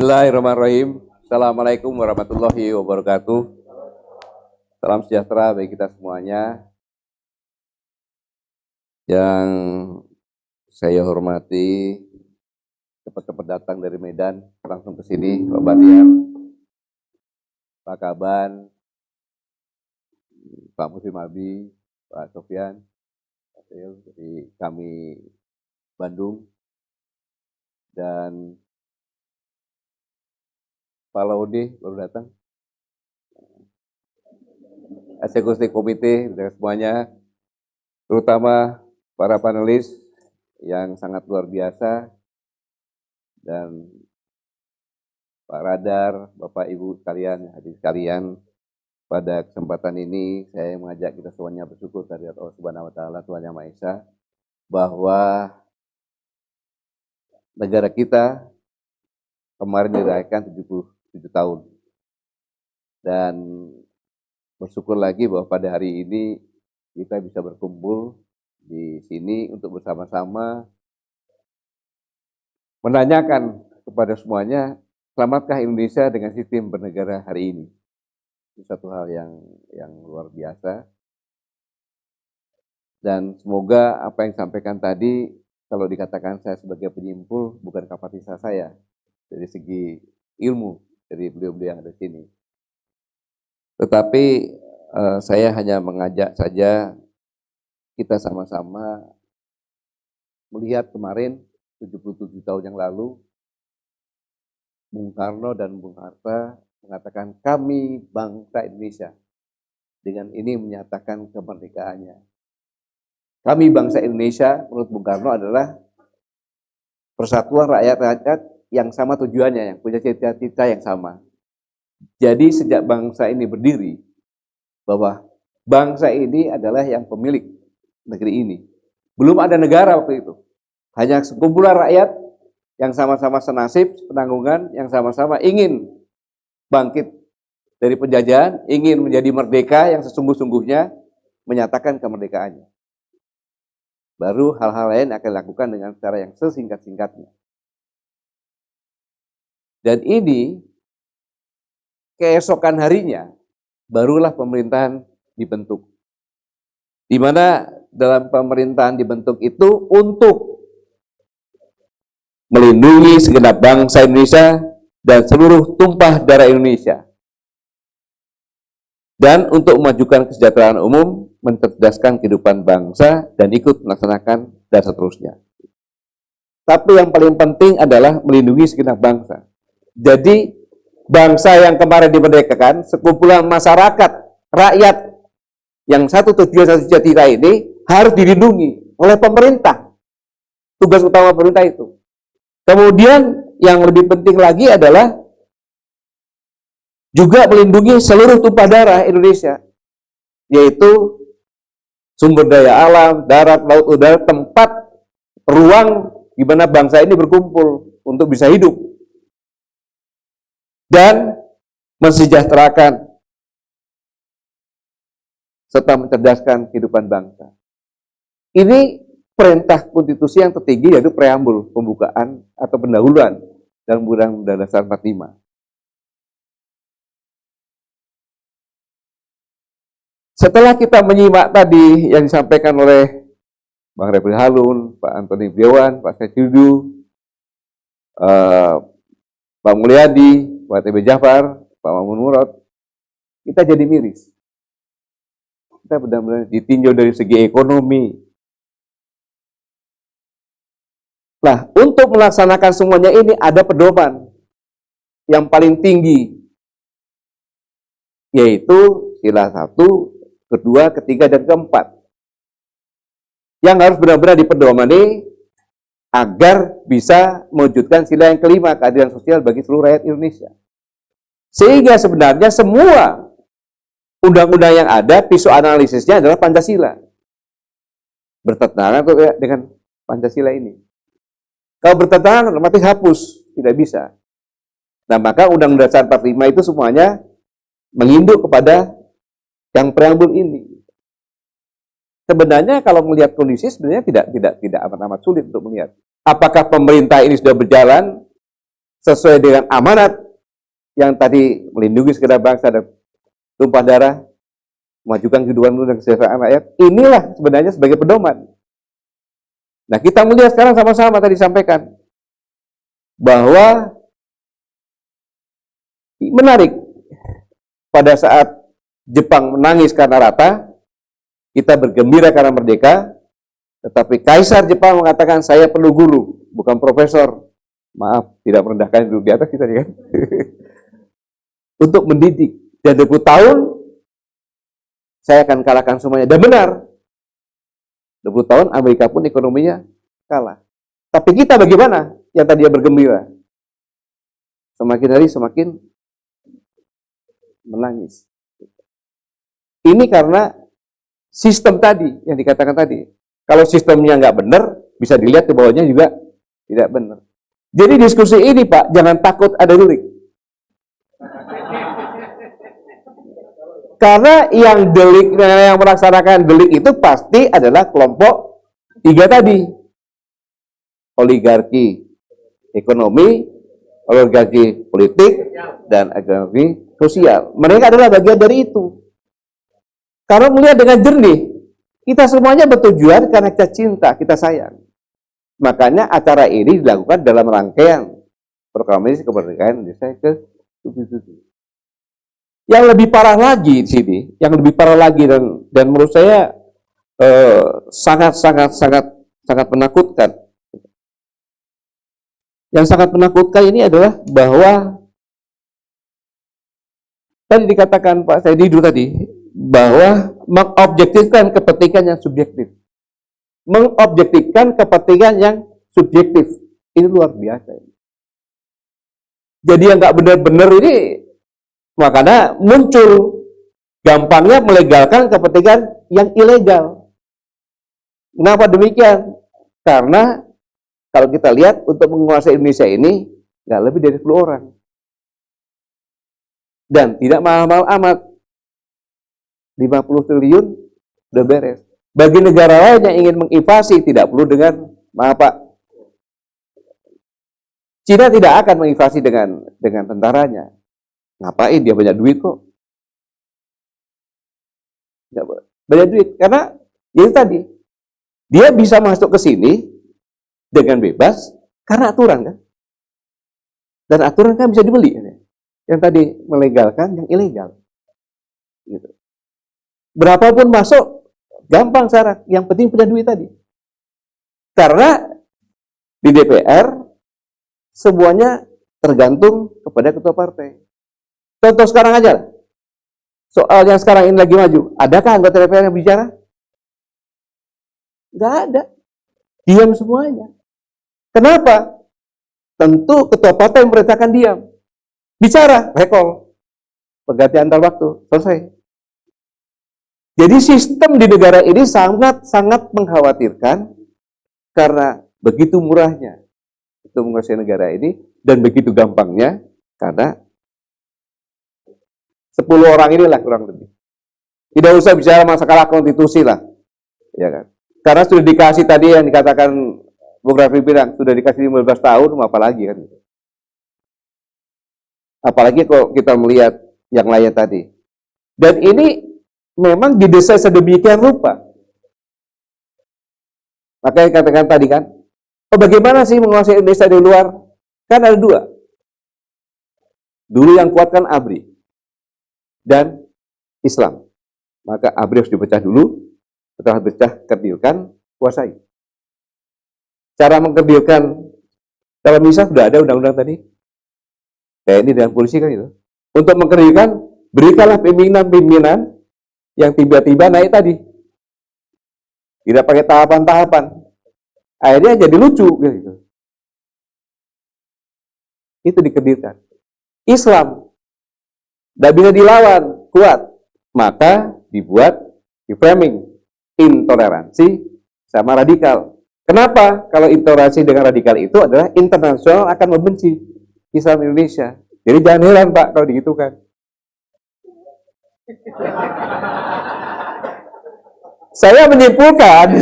Bismillahirrahmanirrahim. Assalamualaikum warahmatullahi wabarakatuh. Salam sejahtera bagi kita semuanya. Yang saya hormati, cepat-cepat datang dari Medan, langsung ke sini, Pak Batiar, Pak Kaban, Pak Muslim Abi, Pak Sofyan, dari kami Bandung, dan Pak Laude baru datang, eksekutif komite dan semuanya, terutama para panelis yang sangat luar biasa, dan Pak Radar, Bapak Ibu sekalian, hadir sekalian, pada kesempatan ini saya mengajak kita semuanya bersyukur dari Allah Subhanahu wa taala, Tuhan Yang Maha Esa, bahwa negara kita kemarin dirayakan 77 tahun. Dan bersyukur lagi bahwa pada hari ini kita bisa berkumpul di sini untuk bersama-sama menanyakan kepada semuanya, selamatkah Indonesia dengan sistem bernegara hari ini? Itu satu hal yang luar biasa. Dan semoga apa yang disampaikan tadi, kalau dikatakan saya sebagai penyimpul, bukan kapasitas saya dari segi ilmu dari beliau-beliau yang ada di sini. Tetapi saya hanya mengajak saja kita sama-sama melihat kemarin 77 tahun yang lalu, Bung Karno dan Bung Hatta mengatakan kami bangsa Indonesia. Dengan ini menyatakan kemerdekaannya. Kami bangsa Indonesia menurut Bung Karno adalah persatuan rakyat-rakyat yang sama tujuannya, yang punya cita-cita yang sama. Jadi sejak bangsa ini berdiri, bahwa bangsa ini adalah yang pemilik negeri ini. Belum ada negara waktu itu. Hanya sekumpulan rakyat yang sama-sama senasib, penanggungan, yang sama-sama ingin bangkit dari penjajahan, ingin menjadi merdeka yang sesungguh-sungguhnya, menyatakan kemerdekaannya. Baru hal-hal lain akan dilakukan dengan cara yang sesingkat-singkatnya. Dan ini keesokan harinya barulah pemerintahan dibentuk. Di mana dalam pemerintahan dibentuk itu untuk melindungi segenap bangsa Indonesia dan seluruh tumpah darah Indonesia. Dan untuk memajukan kesejahteraan umum, mencerdaskan kehidupan bangsa dan ikut melaksanakan dan seterusnya. Tapi yang paling penting adalah melindungi segenap bangsa. Jadi bangsa yang kemarin dimerdekakan, sekumpulan masyarakat, rakyat yang satu tujuan satu cita-cita ini harus dilindungi oleh pemerintah. Tugas utama pemerintah itu. Kemudian yang lebih penting lagi adalah juga melindungi seluruh tumpah darah Indonesia, yaitu sumber daya alam, darat, laut, udara, tempat, ruang di mana bangsa ini berkumpul untuk bisa hidup dan mensejahterakan serta mencerdaskan kehidupan bangsa. Ini perintah konstitusi yang tertinggi, yaitu preambul, pembukaan atau pendahuluan dalam Undang-Undang Dasar 45. Setelah kita menyimak tadi yang disampaikan oleh Bang Refli Harun, Pak Antoni Budiawan, Pak Saifuddin, Pak Mulyadi, Pak TB Jafar, Pak Mamun Murad, kita jadi miris. Kita benar-benar ditinjau dari segi ekonomi. Nah, untuk melaksanakan semuanya ini ada pedoman yang paling tinggi, yaitu sila 1, kedua, ketiga, dan keempat. Yang harus benar-benar dipedomani agar bisa mewujudkan sila yang kelima, keadilan sosial bagi seluruh rakyat Indonesia. Sehingga sebenarnya semua undang-undang yang ada, pisau analisisnya adalah Pancasila. Bertentangan dengan Pancasila ini. Kalau bertentangan, otomatis hapus, tidak bisa. Nah, maka Undang-Undang Dasar 45 itu semuanya menginduk kepada yang preambul ini. Sebenarnya kalau melihat kondisi sebenarnya tidak amat sulit untuk melihat. Apakah pemerintah ini sudah berjalan sesuai dengan amanat yang tadi melindungi segenap bangsa dan tumpah darah, memajukan kehidupan dan kesejahteraan rakyat, inilah sebenarnya sebagai pedoman. Nah, kita melihat sekarang sama-sama tadi sampaikan bahwa menarik pada saat Jepang menangis karena rata, kita bergembira karena merdeka, tetapi Kaisar Jepang mengatakan saya perlu guru, bukan profesor. Maaf, tidak merendahkan duduk di atas kita kan. Untuk mendidik. Dan 20 tahun saya akan kalahkan semuanya. Dan benar. 20 tahun Amerika pun ekonominya kalah. Tapi kita bagaimana? Yang tadinya bergembira. Semakin hari semakin menangis. Ini karena sistem tadi yang dikatakan tadi. Kalau sistemnya nggak benar, bisa dilihat ke bawahnya juga tidak benar. Jadi diskusi ini Pak, jangan takut ada delik. Karena yang delik, yang melaksanakan delik itu pasti adalah kelompok 3 tadi. Oligarki ekonomi, oligarki politik, dan oligarki sosial. Mereka adalah bagian dari itu. Karena melihat dengan jernih, kita semuanya bertujuan karena kita cinta, kita sayang. Makanya acara ini dilakukan dalam rangkaian proklamasi kemerdekaan Indonesia ke-77. Yang lebih parah lagi di sini, yang lebih parah lagi dan menurut saya sangat menakutkan. Yang sangat menakutkan ini adalah bahwa tadi dikatakan Pak Saidi dulu tadi, bahwa mengobjektifkan kepentingan yang subjektif. Mengobjektifkan kepentingan yang subjektif. Ini luar biasa. Jadi yang nggak benar-benar ini, makanya muncul gampangnya melegalkan kepentingan yang ilegal. Kenapa demikian? Karena kalau kita lihat untuk menguasai Indonesia ini nggak lebih dari 10 orang. Dan tidak mahal-mahal amat. 50 triliun udah beres. Bagi negara lain yang ingin menginvasi tidak perlu dengan, maaf Pak, Cina tidak akan menginvasi dengan tentaranya. Ngapain, dia banyak duit kok. Banyak duit, karena itu tadi, dia bisa masuk ke sini dengan bebas karena aturan kan. Dan aturan kan bisa dibeli. Yang tadi melegalkan yang ilegal. Gitu. Berapapun masuk, gampang syarat. Yang penting punya duit tadi. Karena di DPR, semuanya tergantung kepada ketua partai. Contoh sekarang aja. Soal yang sekarang ini lagi maju. Adakah anggota DPR yang bicara? Nggak ada. Diam semuanya. Kenapa? Tentu ketua partai memerintahkan diam. Bicara, recall. Pergantian antar waktu. Selesai. Jadi sistem di negara ini sangat mengkhawatirkan karena begitu murahnya itu menguasai negara ini dan begitu gampangnya karena 10 orang inilah kurang lebih. Tidak usah bicara masalah konstitusi lah, ya kan? Karena sudah dikasih tadi yang dikatakan Bung Raffi bilang sudah dikasih 15 tahun, apalagi kan? Apalagi kalau kita melihat yang lain tadi. Dan ini memang didesain sedemikian rupa. Makanya katakan tadi kan, bagaimana sih menguasai Indonesia di luar? Kan ada 2. Dulu yang kuatkan ABRI dan Islam. Maka ABRI harus dipecah dulu, setelah pecah kerdilkan, kuasai. Cara mengkerdilkan, kalau bisa sudah ada undang-undang tadi, TNI dan polisi kan itu. Untuk mengkerdilkan, berikanlah pimpinan-pimpinan yang tiba-tiba naik tadi. Tidak pakai tahapan-tahapan. Akhirnya jadi lucu. Gitu. Itu dikerdilkan. Islam. Tidak bisa dilawan. Kuat. Maka dibuat di framing. Intoleransi sama radikal. Kenapa? Kalau intoleransi dengan radikal itu adalah internasional akan membenci Islam Indonesia. Jadi jangan heran Pak kalau digitukan. Saya menyimpulkan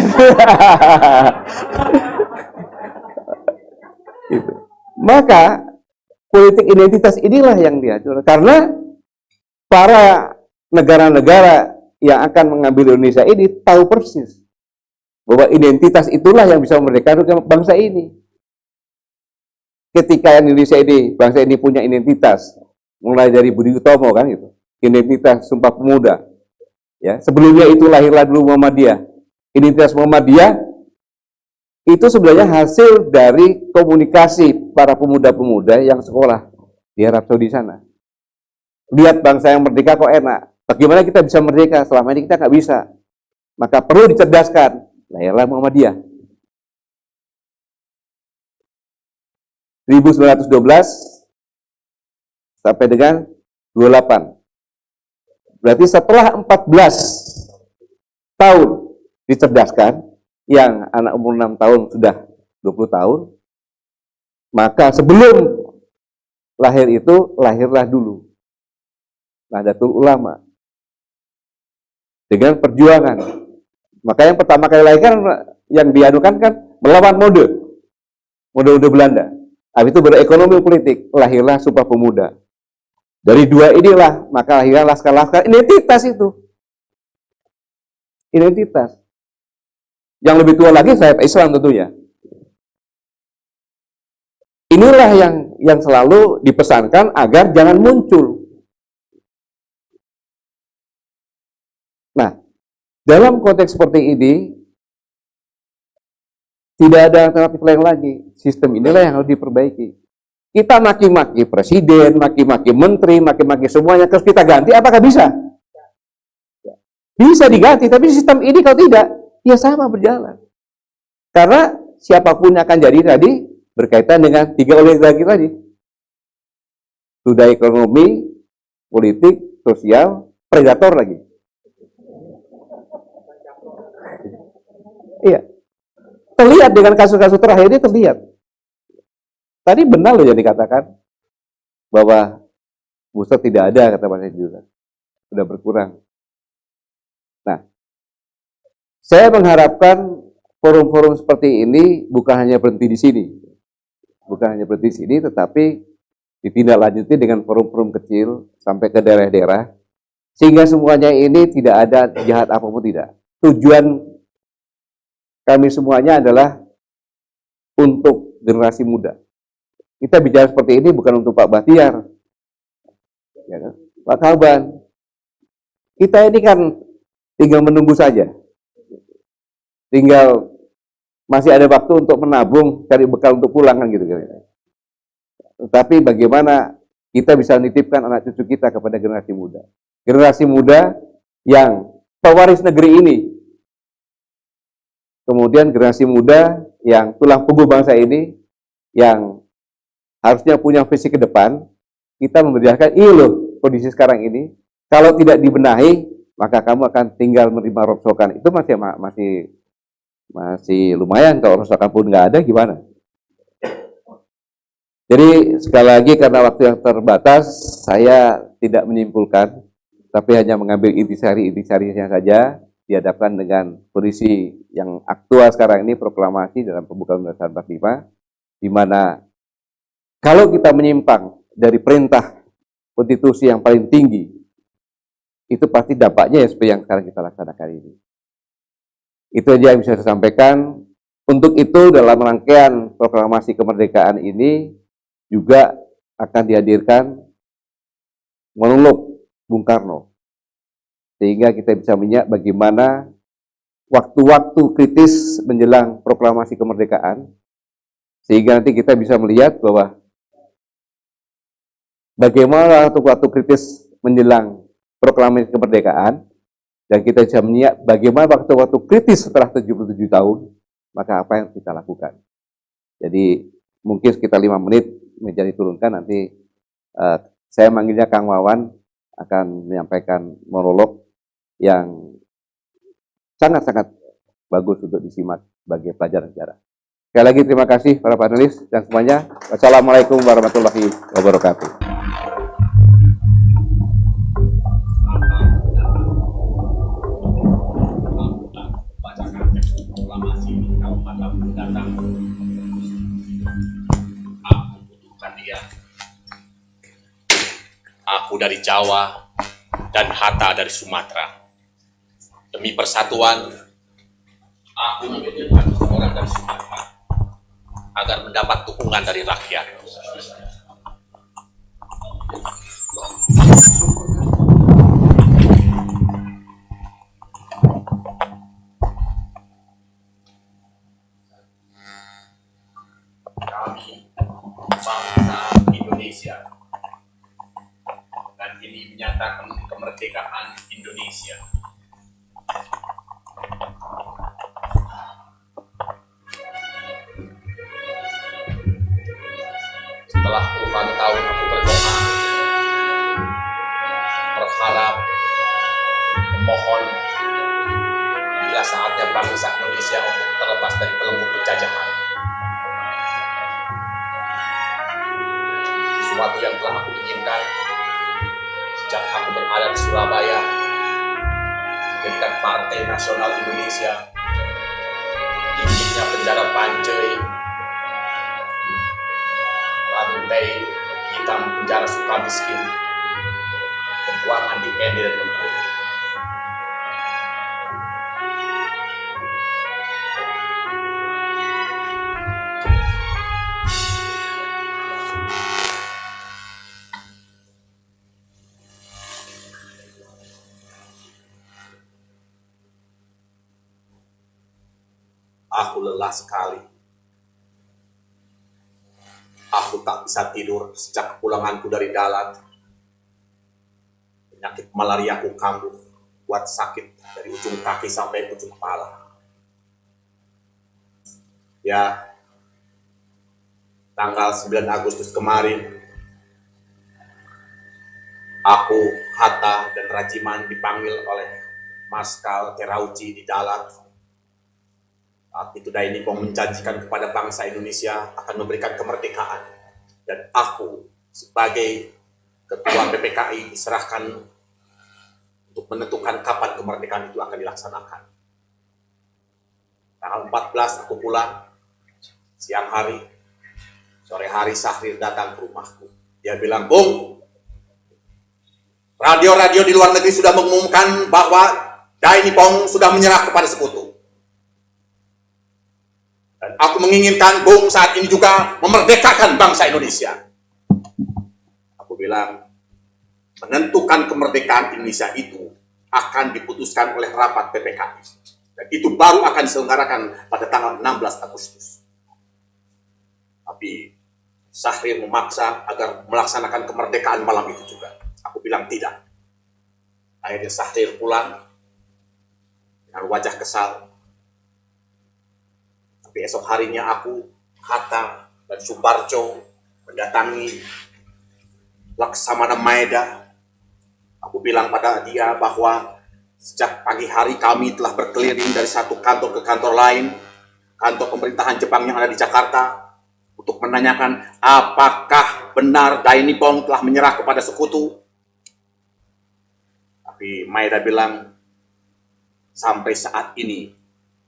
maka politik identitas inilah yang diatur. Karena para negara-negara yang akan mengambil Indonesia ini tahu persis bahwa identitas itulah yang bisa memerdekakan bangsa ini. Ketika Indonesia ini, bangsa ini punya identitas, mulai dari Budi Utomo kan gitu, identitas Sumpah Pemuda. Ya, sebelumnya itu lahirlah dulu Muhammadiyah. Identitas Muhammadiyah itu sebenarnya hasil dari komunikasi para pemuda-pemuda yang sekolah di Arab Saudi sana. Lihat bangsa yang merdeka kok enak. Bagaimana kita bisa merdeka? Selama ini kita nggak bisa. Maka perlu dicerdaskan. Lahirlah Muhammadiyah. 1912 sampai dengan 28. Berarti setelah 14 tahun dicerdaskan, yang anak umur 6 tahun sudah 20 tahun, maka sebelum lahir itu, lahirlah dulu Nahdlatul Ulama dengan perjuangan. Maka yang pertama kali lahir kan, yang diadukan kan melawan mode Belanda. Habis itu berekonomi politik, lahirlah Sumpah Pemuda. Dari dua inilah, maka lahirlah laskar-laskar identitas itu. Identitas. Yang lebih tua lagi Sayap Islam tentunya. Inilah yang selalu dipesankan agar jangan muncul. Nah, dalam konteks seperti ini, tidak ada alternatif lain lagi. Sistem inilah yang harus diperbaiki. Kita maki-maki presiden, maki-maki menteri, maki-maki semuanya, terus kita ganti, apakah bisa? Bisa diganti, tapi sistem ini kalau tidak, ya sama berjalan. Karena siapapun yang akan jadi tadi berkaitan dengan tiga oligarki tadi. Sudah ekonomi, politik, sosial, predator lagi. Iya. Terlihat dengan kasus-kasus terakhir ini terlihat. Tadi benar loh yang dikatakan bahwa pusat tidak ada, kata Mas juga. Sudah berkurang. Nah, saya mengharapkan forum-forum seperti ini bukan hanya berhenti di sini. Bukan hanya berhenti di sini, tetapi ditindaklanjuti dengan forum-forum kecil sampai ke daerah-daerah, sehingga semuanya ini tidak ada jahat apapun tidak. Tujuan kami semuanya adalah untuk generasi muda. Kita bicara seperti ini bukan untuk Pak Bahtiar, ya kan? Pak Kalban. Kita ini kan tinggal menunggu saja. Tinggal masih ada waktu untuk menabung, cari bekal untuk pulang kan gitu. Tetapi bagaimana kita bisa menitipkan anak cucu kita kepada generasi muda. Generasi muda yang pewaris negeri ini. Kemudian generasi muda yang tulang punggung bangsa ini, yang harusnya punya visi ke depan. Kita memberitakan, ini loh kondisi sekarang ini, kalau tidak dibenahi, maka kamu akan tinggal menerima rongsokan. Itu masih lumayan, kalau rongsokan pun nggak ada, gimana? Jadi sekali lagi karena waktu yang terbatas, saya tidak menyimpulkan, tapi hanya mengambil intisari-intisarinya saja, dihadapkan dengan kondisi yang aktual sekarang ini, proklamasi dalam pembukaan Undang-Undang 45, di mana kalau kita menyimpang dari perintah konstitusi yang paling tinggi, itu pasti dampaknya ya seperti yang sekarang kita laksanakan ini. Itu aja yang bisa saya sampaikan. Untuk itu dalam rangkaian proklamasi kemerdekaan ini juga akan dihadirkan monolog Bung Karno. Sehingga kita bisa melihat bagaimana waktu-waktu kritis menjelang proklamasi kemerdekaan, sehingga nanti kita bisa melihat bahwa bagaimana waktu-waktu kritis menjelang proklamasi kemerdekaan, dan kita bisa melihat bagaimana waktu-waktu kritis setelah 77 tahun, maka apa yang kita lakukan. Jadi mungkin sekitar 5 menit menjadi turunkan, nanti saya manggilnya Kang Wawan akan menyampaikan monolog yang sangat-sangat bagus untuk disimak sebagai pelajaran sejarah. Sekali lagi terima kasih para panelis dan semuanya. Wassalamualaikum warahmatullahi wabarakatuh. Proklamasi tahun 40 mendatang. Aku membutuhkan dia Aku dari Jawa dan Hatta dari Sumatera. Demi persatuan, aku memilihkan orang dari Sumatera agar mendapat dukungan dari rakyat. Kami, bangsa Indonesia, dan ini menyatakan kemerdekaan Indonesia. Setelah puluhan tahun aku berdoa, berharap, memohon, bila saatnya bangsa Indonesia untuk terlepas dari belenggu penjajahan. Sesuatu yang telah aku inginkan sejak aku berada di Surabaya, mendirikan Partai Nasional Indonesia, dinginnya penjara Bancai, lantai hitam penjara Sukamiskin, pembuangan di Ende dan Bengkulu. Aku lelah sekali. Aku tak bisa tidur sejak kepulanganku dari Dalat. Penyakit malariaku kambuh, buat sakit dari ujung kaki sampai ujung kepala. Ya, tanggal 9 Agustus kemarin, aku, Hatta, dan Rajiman dipanggil oleh Marskal Terauchi di Dalat. Saat itu Dainipong menjanjikan kepada bangsa Indonesia akan memberikan kemerdekaan. Dan aku sebagai ketua PPKI diserahkan untuk menentukan kapan kemerdekaan itu akan dilaksanakan. Tanggal 14 aku pulang, siang hari, sore hari Syahrir datang ke rumahku. Dia bilang, "Bung, radio-radio di luar negeri sudah mengumumkan bahwa Dainipong sudah menyerah kepada sekutu. Dan aku menginginkan Bung saat ini juga memerdekakan bangsa Indonesia." Aku bilang, menentukan kemerdekaan Indonesia itu akan diputuskan oleh rapat PPKI. Dan itu baru akan diselenggarakan pada tanggal 16 Agustus. Tapi Syahrir memaksa agar melaksanakan kemerdekaan malam itu juga. Aku bilang tidak. Akhirnya Syahrir pulang dengan wajah kesal. Tapi esok harinya aku, Hatta, dan Suparjo mendatangi Laksamana Maeda. Aku bilang pada dia bahwa sejak pagi hari kami telah berkeliling dari satu kantor ke kantor lain, kantor pemerintahan Jepang yang ada di Jakarta, untuk menanyakan apakah benar Dainipong telah menyerah kepada sekutu. Tapi Maeda bilang, sampai saat ini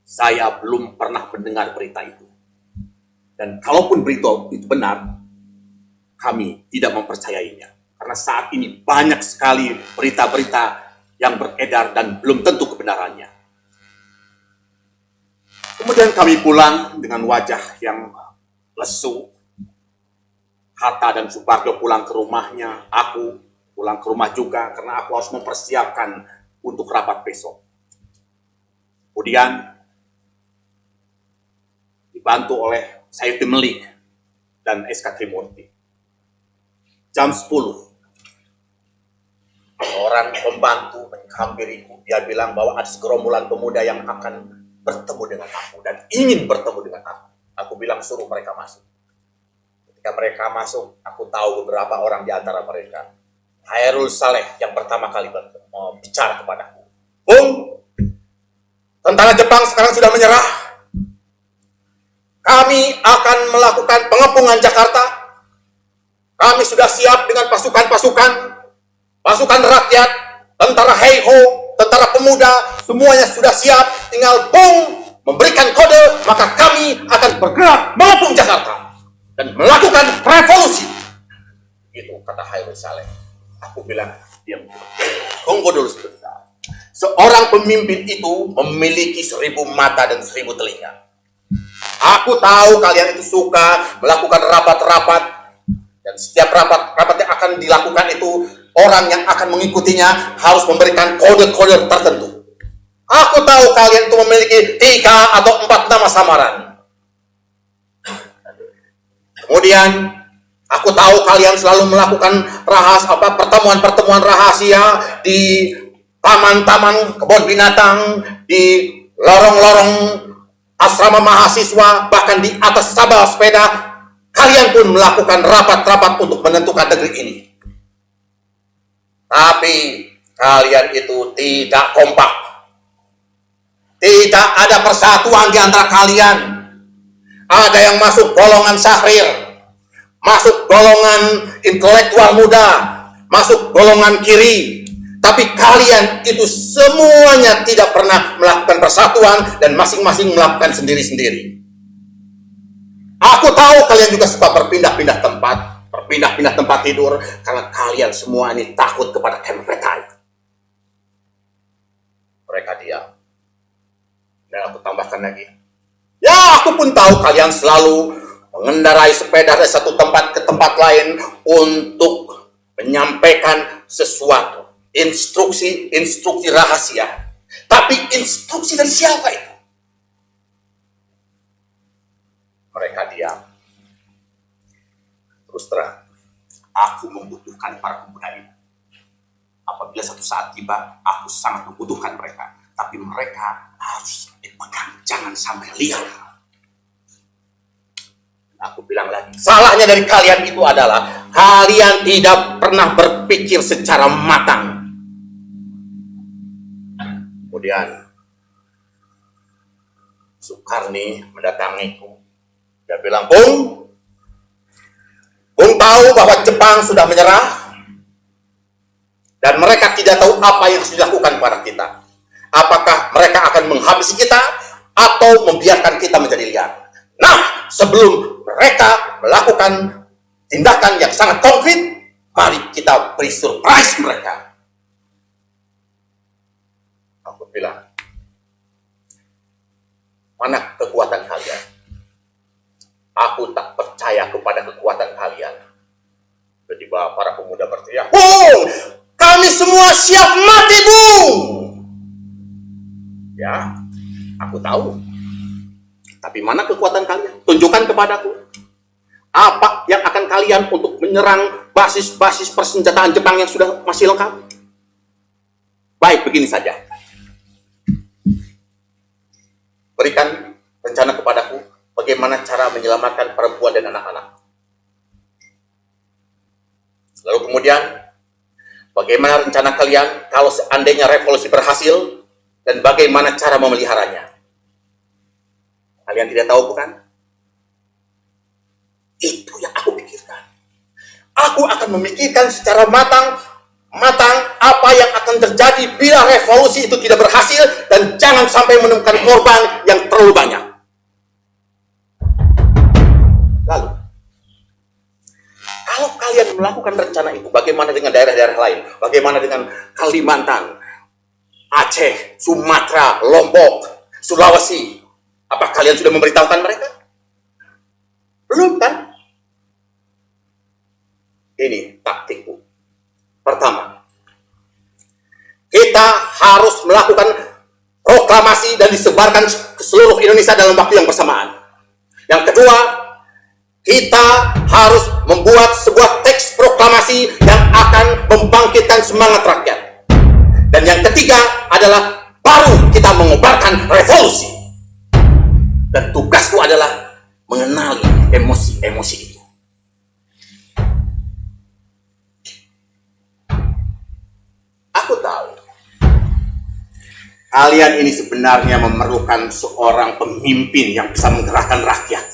saya belum pernah mendengar berita itu. Dan kalaupun berita itu benar, kami tidak mempercayainya. Karena saat ini banyak sekali berita-berita yang beredar dan belum tentu kebenarannya. Kemudian kami pulang dengan wajah yang lesu. Hatta dan Suparjo pulang ke rumahnya. Aku pulang ke rumah juga karena aku harus mempersiapkan untuk rapat besok. Kemudian dibantu oleh Sayuti Melik dan SK Trimurti. Jam 10, orang pembantu menghampiriku. Dia bilang bahwa ada segerombolan pemuda yang akan bertemu dengan aku dan ingin bertemu dengan aku. Aku bilang suruh mereka masuk. Ketika mereka masuk, aku tahu beberapa orang di antara mereka. Hairul Saleh yang pertama kali bicara kepadaku. "Bung, tentara Jepang sekarang sudah menyerah. Kami akan melakukan pengepungan Jakarta. Kami sudah siap dengan pasukan-pasukan, pasukan rakyat, tentara Heiho, tentara pemuda, semuanya sudah siap. Tinggal Bung memberikan kode, maka kami akan bergerak mengepung Jakarta dan melakukan revolusi." Itu kata Hairul Saleh. Aku bilang, diam. Tunggu dulu sebentar. Seorang pemimpin itu memiliki 1000 mata dan 1000 telinga. Aku tahu kalian itu suka melakukan rapat-rapat, dan setiap rapat yang akan dilakukan itu, orang yang akan mengikutinya harus memberikan kode-kode tertentu. Aku tahu kalian itu memiliki 3 atau 4 nama samaran. Kemudian, aku tahu kalian selalu melakukan pertemuan-pertemuan rahasia di taman-taman kebun binatang, di lorong-lorong asrama mahasiswa, bahkan di atas sabel sepeda. Kalian pun melakukan rapat-rapat untuk menentukan negeri ini. Tapi kalian itu tidak kompak. Tidak ada persatuan di antara kalian. Ada yang masuk golongan Syahrir, masuk golongan intelektual muda, masuk golongan kiri. Tapi kalian itu semuanya tidak pernah melakukan persatuan dan masing-masing melakukan sendiri-sendiri. Aku tahu kalian juga suka berpindah-pindah tempat tidur, karena kalian semua ini takut kepada Kempetai. Mereka diam. Dan aku tambahkan lagi. Ya, aku pun tahu kalian selalu mengendarai sepeda dari satu tempat ke tempat lain untuk menyampaikan sesuatu. Instruksi rahasia. Tapi instruksi dari siapa itu? Mereka diam. Terus terang, aku membutuhkan para pemuda ini. Apabila satu saat tiba, aku sangat membutuhkan mereka. Tapi mereka harus dipegang, jangan sampai liar. Aku bilang lagi, salahnya dari kalian itu adalah kalian tidak pernah berpikir secara matang. Kemudian Sukarni mendatangiku. Dia bilang, Bung tahu bahwa Jepang sudah menyerah dan mereka tidak tahu apa yang harus dilakukan pada kita. Apakah mereka akan menghabisi kita atau membiarkan kita menjadi liar? Nah, sebelum mereka melakukan tindakan yang sangat konkret, mari kita beri surprise mereka. Aku bilang, mana kekuatan kalian? Aku tak percaya kepada kekuatan kalian. Tiba-tiba para pemuda berteriak, Bung, kami semua siap mati, Bung. Ya, aku tahu. Tapi mana kekuatan kalian? Tunjukkan kepadaku. Apa yang akan kalian untuk menyerang basis-basis persenjataan Jepang yang sudah masih lengkap? Baik, begini saja. Berikan rencana kepadaku bagaimana cara menyelamatkan perempuan dan anak-anak. Lalu kemudian, bagaimana rencana kalian kalau seandainya revolusi berhasil dan bagaimana cara memeliharanya? Kalian tidak tahu, bukan? Itu yang aku pikirkan. Aku akan memikirkan secara matang apa yang akan terjadi bila revolusi itu tidak berhasil dan jangan sampai menemukan korban yang terlalu banyak. Lalu, kalau kalian melakukan rencana itu, bagaimana dengan daerah-daerah lain? Bagaimana dengan Kalimantan, Aceh, Sumatera, Lombok, Sulawesi? Apa kalian sudah memberitahukan mereka? Belum, kan? Ini taktikku. Pertama, kita harus melakukan proklamasi dan disebarkan ke seluruh Indonesia dalam waktu yang bersamaan. Yang kedua, kita harus membuat sebuah teks proklamasi yang akan membangkitkan semangat rakyat. Dan yang ketiga adalah baru kita mengobarkan revolusi. Dan tugasku adalah mengenali emosi-emosi itu. Aku tahu kalian ini sebenarnya memerlukan seorang pemimpin yang bisa menggerakkan rakyat.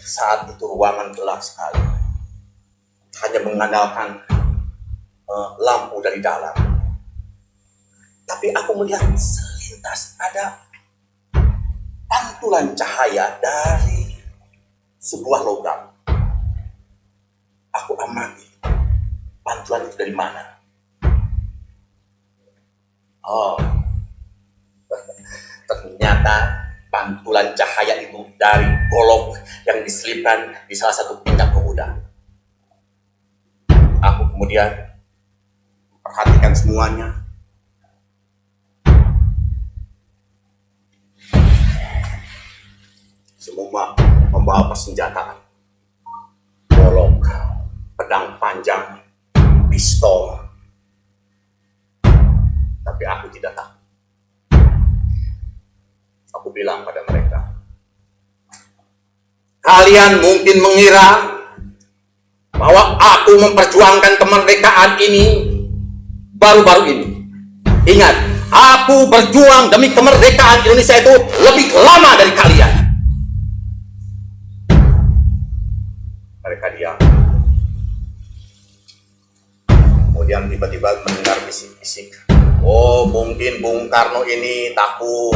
Saat itu ruangan gelap sekali, hanya mengandalkan lampu dari dalam. Tapi aku melihat selintas ada pantulan cahaya dari sebuah logam. Pantulan itu dari mana? Oh, ternyata pantulan cahaya itu dari golok yang diselipkan di salah satu pinggang pemuda. Aku kemudian perhatikan semuanya. Semua membawa persenjataan. Golok, pedang panjang, pistol. Tapi aku tidak tahu. Aku bilang pada mereka, kalian mungkin mengira bahwa aku memperjuangkan kemerdekaan ini baru-baru ini. Ingat, aku berjuang demi kemerdekaan Indonesia itu lebih lama dari kalian. Mereka diam. Kemudian tiba-tiba mendengar bisik-bisik. Oh, mungkin Bung Karno ini takut.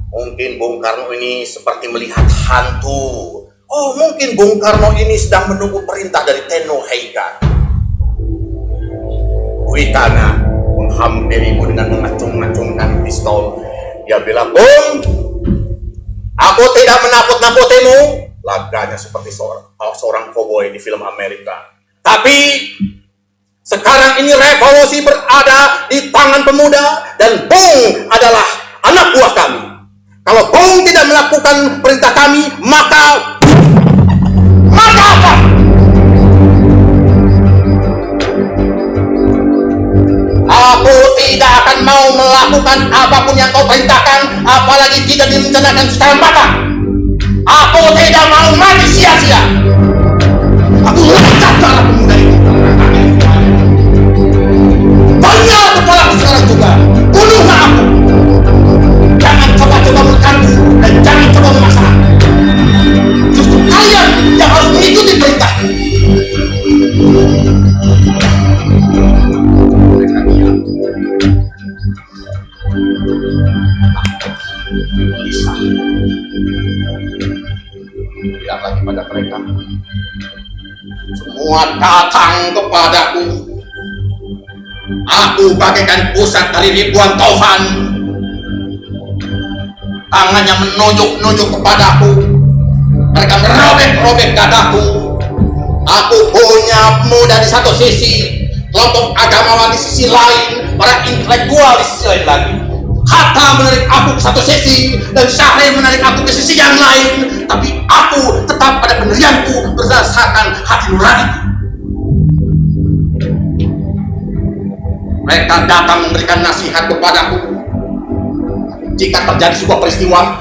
Mungkin Bung Karno ini seperti melihat hantu. Oh, mungkin Bung Karno ini sedang menunggu perintah dari Teno Heiga. Witana menghampirimu dengan mengacung-acungkan pistol. Dia bilang, Bung, aku tidak menakut-nakutimu. Laganya seperti seorang koboi di film Amerika. Tapi sekarang ini revolusi berada di tangan pemuda dan Bung adalah anak buah kami. Kalau Bung tidak melakukan perintah kami, maka apa? Aku tidak akan mau melakukan apapun yang kau perintahkan, apalagi tidak direncanakan secara matang. Aku tidak mau mati sia-sia. Aku lacak darah pemuda itu. Banyak kepalaku sekarang juga. Bunuhlah aku. Jangan coba-coba mengganggu dan jangan coba memaksa. Justru kalian yang harus mengikuti perintah. Mereka diam. Bisa. Bilang lagi pada mereka. Semua datang kepadaku. Aku bagaikan pusat dari ribuan taufan. Tangannya menunjuk-nunjuk kepadaku. Mereka merobek-robek dadaku. Aku punya pemuda di satu sisi, kelompok agamawan di sisi lain, para intelektual di sisi lain lagi. Hatta menarik aku ke satu sisi dan Syahrir menarik aku ke sisi yang lain. Tapi aku tetap pada pendirianku berdasarkan hati nuraniku. Mereka datang memberikan nasihat kepadaku. Jika terjadi sebuah peristiwa,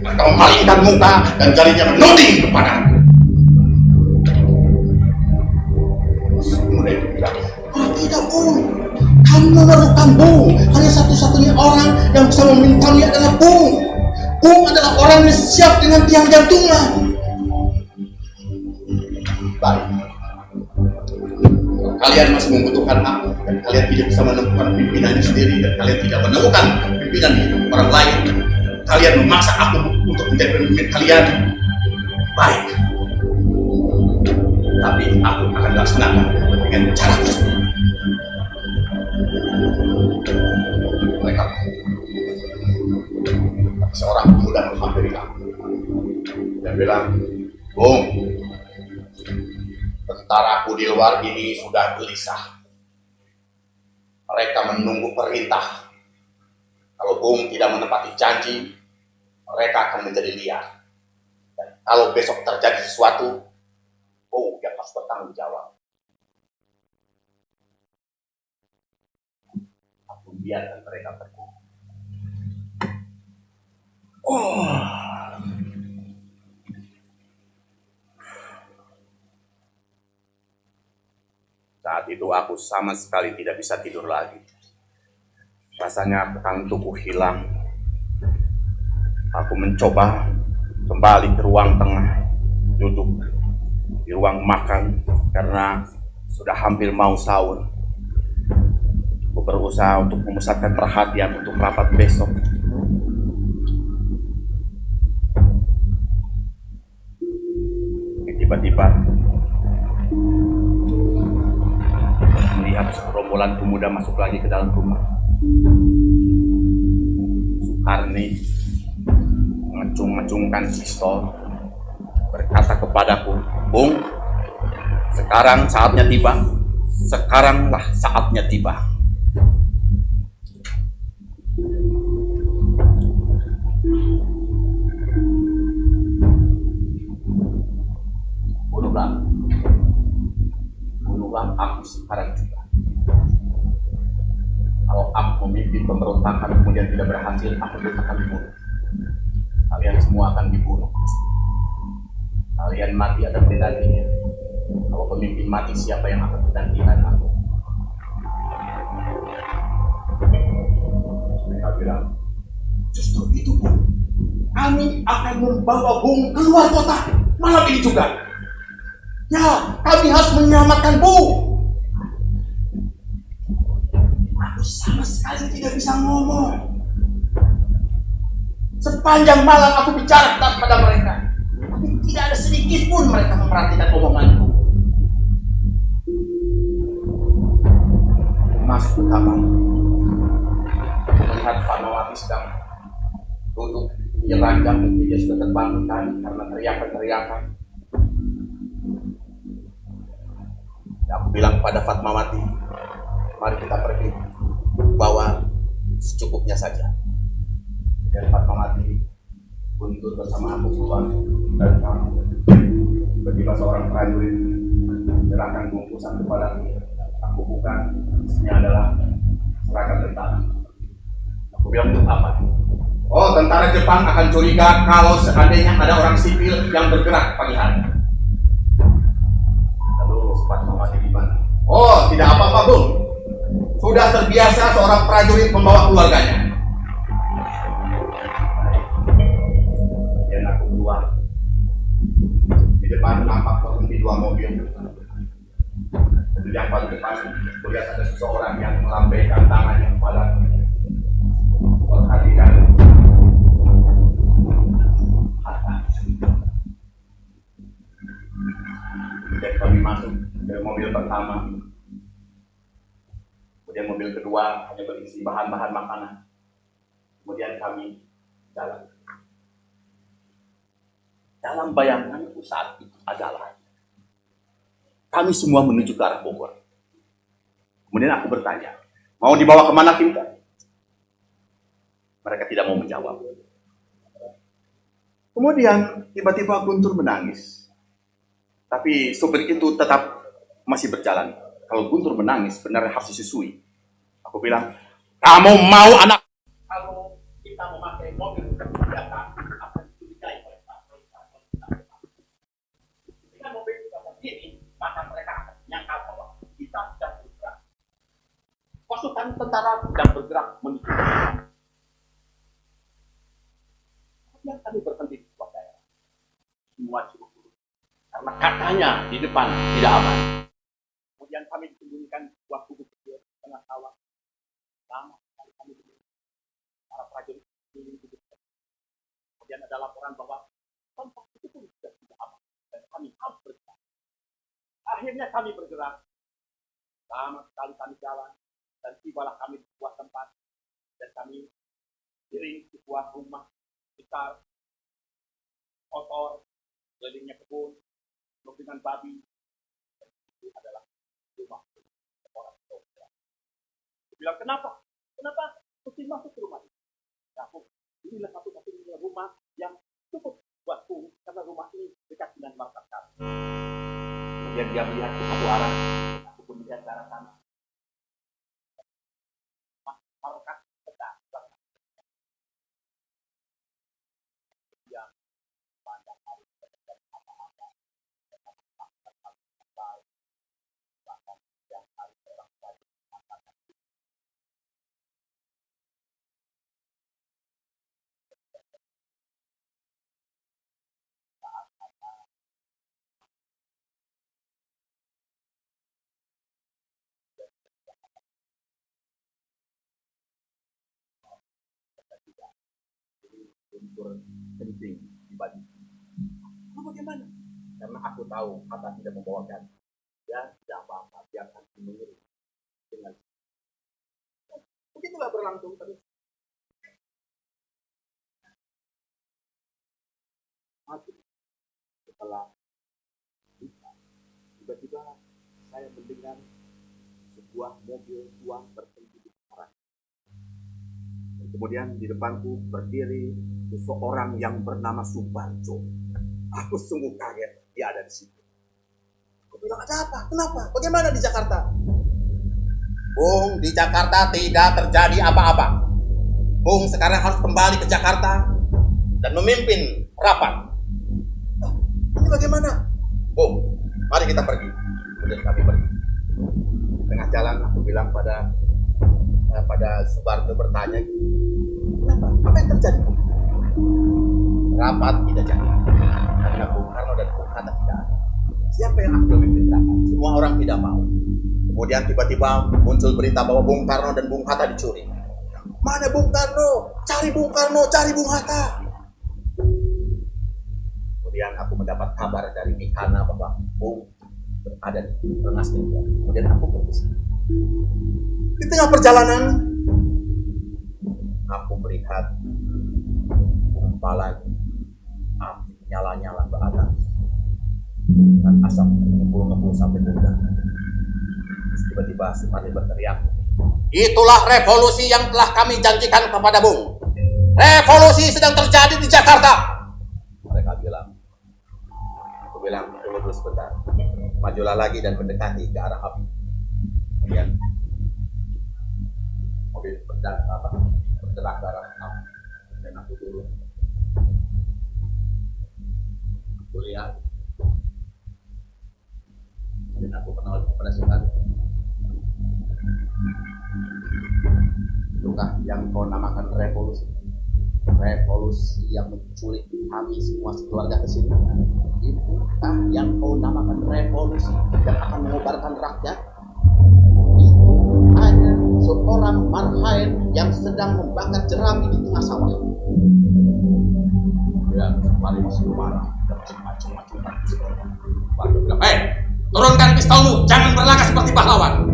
mereka memalingkan muka dan jarinya menuding kepadaku. Mereka bilang, tidak Bung, kami memerlukan Bung. Hanya satu-satunya orang yang bisa memintanya adalah Bung. Bung adalah orang yang siap dengan tiang jantungan. Baik. Kalian masih membutuhkan aku dan kalian tidak bisa menemukan pimpinannya sendiri dan kalian tidak menemukan pimpinan orang lain, kalian memaksa aku untuk menjadi pemimpin kalian. Baik, tapi aku akan laksanakan dengan cara tersebut. Mereka seorang pemuda menghampiri aku dan bilang, Bung, tentaraku di luar ini sudah gelisah. Mereka menunggu perintah. Kalau Bung tidak menepati janji, mereka akan menjadi liar. Dan kalau besok terjadi sesuatu, Bung yang harus bertanggung jawab. Aku biarkan mereka pergi. Saat itu aku sama sekali tidak bisa tidur lagi. Rasanya kantukku hilang. Aku mencoba kembali ke ruang tengah, duduk di ruang makan karena sudah hampir mau sahur. Aku berusaha untuk memusatkan perhatian untuk rapat besok. Tiba-tiba melihat rombongan pemuda masuk lagi ke dalam rumah. Sukarni mengacung-acungkan pistol, berkata kepadaku, "Bung, sekarang saatnya tiba. Sekaranglah saatnya tiba." Bunuhlah aku sekarang juga. Kalau aku memimpin pemberontakan kemudian tidak berhasil, aku pun akan dibunuh. Kalian semua akan dibunuh. Kalian mati ada penggantinya. Kalau pemimpin mati, siapa yang akan menggantikan aku? Mereka bilang, justru itu, Bung. Kami akan membawa Bung keluar kota malam ini juga. Ya, kami harus menyelamatkan Bung. Aku sama sekali tidak bisa ngomong. Sepanjang malam aku bicara kepada mereka, tapi tidak ada sedikit pun mereka memperhatikan omonganku. Masuk ke kamar, aku melihat Fatmawati sedang duduk menyelanjang, mungkin dia sudah terbangun tadi karena teriakan-teriakan. Aku bilang kepada Fatmawati, mari kita pergi, bawa secukupnya saja. Dan Fatmawati Guntur bersama aku keluar dari kamar. Tiba-tiba seorang prajurit menyerahkan bungkusan kepadaku. Aku buka, isinya adalah seragam tentara. Aku bilang, untuk apa? Oh, tentara Jepang akan curiga kalau seandainya ada orang sipil yang bergerak pagi hari. Lalu Fatmawati di mana? Oh, tidak apa-apa, Bung. Sudah terbiasa seorang prajurit membawa keluarganya. Dan aku keluar. Di depan nampak berhenti dua mobil. Di yang paling depan, melihat ada seseorang yang melambaikan tangannya kepada perhatikan harta. Dan kami masuk ke mobil pertama. Kemudian mobil kedua hanya berisi bahan-bahan makanan. Kemudian kami jalan. Dalam bayanganku saat itu adalah kami semua menuju ke arah Bogor. Kemudian aku bertanya, mau dibawa kemana kita? Mereka tidak mau menjawab. Kemudian tiba-tiba Guntur menangis. Tapi sopir itu tetap masih berjalan. Kalau Guntur menangis, benar harus disusui. Aku bilang, kamu mau anak? Kalau kita memakai mobil senjata, akan dicurigai oleh dengan mobil kita sendiri, maka mereka akan menyangka bahwa kita sedang bergerak. Pasukan tentara sedang bergerak menuju ke depan. Kemudian kami berhenti di sebuah daerah. Semua cukup dulu. Karena katanya di depan tidak aman. Kemudian kami disembunyikan di sebuah kubur kecil tengah sawah. Lama sekali kami berdiri. Para prajurit keliling kubur. Kemudian ada laporan bahwa tempat itu pun sudah tidak aman. Dan kami harus bergerak. Akhirnya kami bergerak. Lama sekali kami jalan. Dan tibalah kami di sebuah tempat. Dan kami diri di sebuah rumah besar, kotor, kelilingnya kebun, penuh dengan babi. Dan itu adalah rumah orang tua. Dia bilang, kenapa? Kenapa mesti masuk ke rumah ini? Ya, inilah satu-satunya rumah yang cukup buatku, karena rumah ini dekat dengan markas kami. Kemudian dia melihat ke satu arah, aku pun melihat ke arah sana. Markas dekat. Yang pada hari terdekat apa-apa. Bahkan yang hari orang lagi mengatakan unsur penting dibagi. Lalu bagaimana? Karena aku tahu Hatta tidak membawakan. Ya, tidak apa-apa, biarkan menurut. dengan begitulah berlangsung terus. Mati. Setelah tiba-tiba saya mendengar sebuah mobil tua berhenti di arah. Dan kemudian di depanku berdiri seseorang yang bernama Suparjo. Aku sungguh kaget dia ada di situ. Aku bilang, ada apa? Kenapa? Bagaimana di Jakarta? Bung, di Jakarta tidak terjadi apa-apa. Bung sekarang harus kembali ke Jakarta dan memimpin rapat. Oh, ini bagaimana? Bung, mari kita pergi. Kemudian kami pergi. Di tengah jalan aku bilang pada Suparjo bertanya, kenapa? Apa yang terjadi? Rapat tidak jadi. Karena Bung Karno dan Bung Hatta tidak ada. Siapa yang akan memimpin rapat? Semua orang tidak mau. Kemudian tiba-tiba muncul berita bahwa Bung Karno dan Bung Hatta dicuri. Mana Bung Karno? Cari Bung Karno, cari Bung Hatta. Kemudian aku mendapat kabar dari Mikana bahwa Bung berada di Rengas Dengklok. Kemudian aku pergi. Di tengah perjalanan, aku melihat gumpalan api nyala-nyala ke atas dan asap ngebul-ngebul sampai ke udara. Tiba-tiba Suparjo berteriak, itulah revolusi yang telah kami janjikan kepada Bung. Revolusi sedang terjadi di Jakarta. Mereka bilang. Aku bilang, tunggu dulu sebentar. Majulah lagi dan mendekati ke arah api. Kemudian mobil bergerak ke arah api. Dan aku turun. Aku lihat. Dan aku kenal kepada Soekarno. Itukah yang kau namakan revolusi? Revolusi yang menculik kami semua sekeluarga ke sini. Itukah yang kau namakan revolusi yang akan mengobarkan rakyat? Itu hanya seorang marhaen yang sedang membakar jerami di tengah sawah. Ya, Mari masih marah dan masih macam-macam. Baru bilang, turunkan pistolmu, jangan berlagak seperti pahlawan.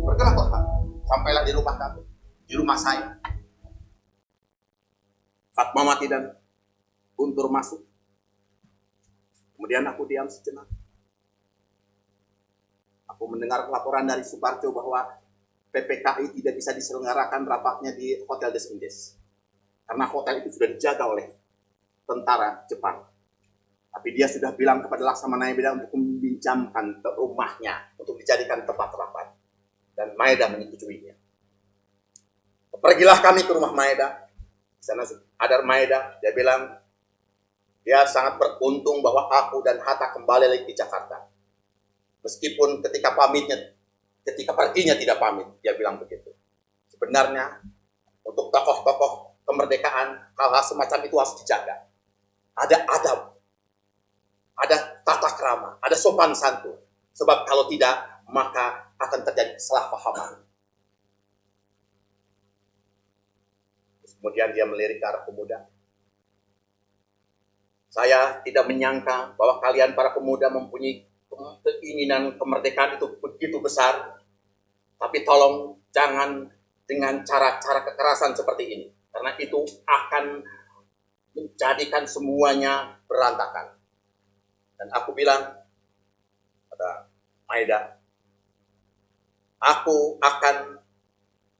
Bergeraklah Pak, sampailah di rumah kami, di rumah saya. Fatmawati dan Guntur masuk. Kemudian aku diam sejenak. Aku mendengar laporan dari Suparjo bahwa PPKI tidak bisa diselenggarakan rapatnya di Hotel Des Indes. Karena hotel itu sudah dijaga oleh tentara Jepang. Tapi dia sudah bilang kepada Laksamana Maeda untuk meminjamkan rumahnya untuk dijadikan tempat rapat. Dan Maeda menyetujuinya. Pergilah kami ke rumah Maeda. Di sana ada Maeda, dia bilang dia sangat beruntung bahwa aku dan Hatta kembali lagi di Jakarta. Meskipun ketika perginya tidak pamit, dia bilang begitu. Sebenarnya untuk tokoh-tokoh kemerdekaan, hal-hal semacam itu harus dijaga. Ada adab, ada tata krama, ada sopan santun. Sebab kalau tidak, maka akan terjadi kesalahpahaman. Kemudian dia melirik ke arah pemuda. Saya tidak menyangka bahwa kalian para pemuda mempunyai keinginan kemerdekaan itu begitu besar. Tapi tolong jangan dengan cara-cara kekerasan seperti ini. Karena itu akan menjadikan semuanya berantakan. Dan aku bilang pada Maeda, aku akan